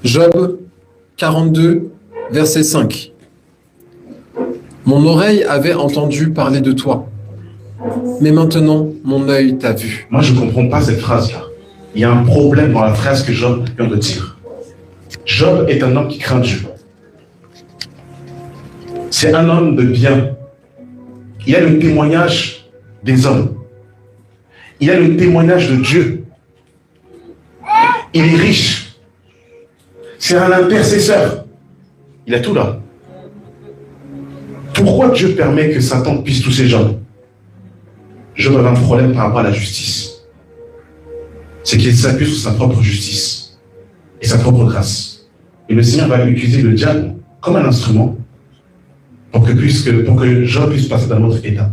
Job 42, verset 5. Mon oreille avait entendu parler de toi, mais maintenant mon œil t'a vu. Moi, je ne comprends pas cette phrase-là. Il y a un problème dans la phrase que Job vient de dire. Job est un homme qui craint Dieu. C'est un homme de bien. Il a le témoignage des hommes. Il a le témoignage de Dieu. Il est riche. C'est un intercesseur. Il a tout là. Pourquoi Dieu permet que Satan puisse toucher Job? Job avait un problème par rapport à la justice. C'est qu'il s'appuie sur sa propre justice et sa propre grâce. Et le Seigneur va utiliser le diable comme un instrument pour que Job puisse passer dans un autre état.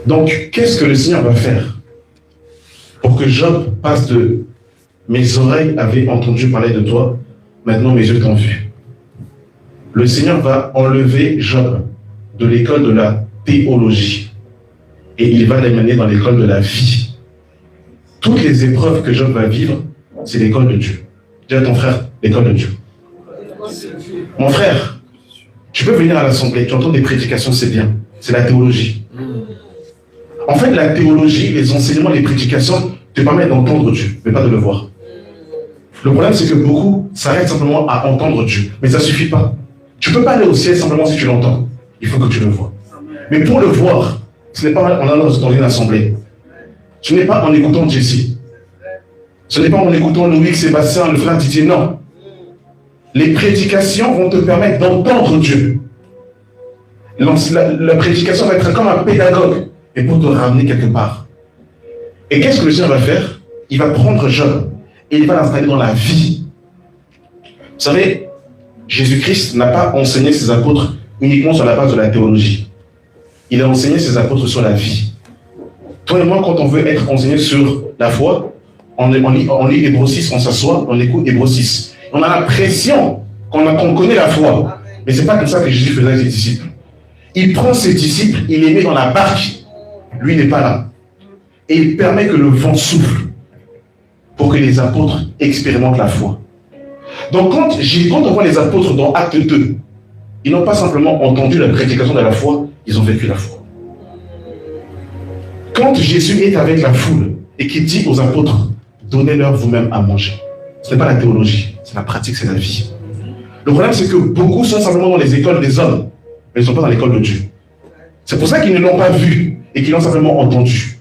Donc, qu'est-ce que le Seigneur va faire pour que Job passe de « mes oreilles avaient entendu parler de toi, maintenant mes yeux t'ont vu ». Le Seigneur va enlever Job de l'école de la théologie et il va l'amener dans l'école de la vie. Toutes les épreuves que Job va vivre, c'est l'école de Dieu. Dis à ton frère, l'école de Dieu. Mon frère, tu peux venir à l'assemblée, tu entends des prédications, c'est bien. C'est la théologie. En fait, la théologie, les enseignements, les prédications te permettent d'entendre Dieu, mais pas de le voir. Le problème, c'est que beaucoup s'arrêtent simplement à entendre Dieu, mais ça ne suffit pas. Tu ne peux pas aller au ciel simplement si tu l'entends. Il faut que tu le vois. Mais pour le voir, ce n'est pas en allant dans une assemblée. Ce n'est pas en écoutant Jesse. Ce n'est pas en écoutant Loïc, Sébastien, le frère Didier, non. Les prédications vont te permettre d'entendre Dieu. La prédication va être comme un pédagogue et pour te ramener quelque part. Et qu'est-ce que le Seigneur va faire? Il va prendre Job et il va l'installer dans la vie. Vous savez, Jésus-Christ n'a pas enseigné ses apôtres uniquement sur la base de la théologie. Il a enseigné ses apôtres sur la vie. Toi et moi, quand on veut être enseigné sur la foi, on lit Hébreux 6, on s'assoit, on écoute Hébreux 6. On a l'impression qu'on connaît la foi. Mais ce n'est pas comme ça que Jésus faisait avec ses disciples. Il prend ses disciples, il les met dans la barque. Lui, il n'est pas là. Et il permet que le vent souffle pour que les apôtres expérimentent la foi. Donc, quand on voit les apôtres dans Acte 2, ils n'ont pas simplement entendu la prédication de la foi, ils ont vécu la foi. Quand Jésus est avec la foule et qu'il dit aux apôtres, donnez-leur vous-même à manger. Ce n'est pas la théologie, c'est la pratique, c'est la vie. Le problème, c'est que beaucoup sont simplement dans les écoles des hommes, mais ils ne sont pas dans l'école de Dieu. C'est pour ça qu'ils ne l'ont pas vu et qu'ils l'ont simplement entendu.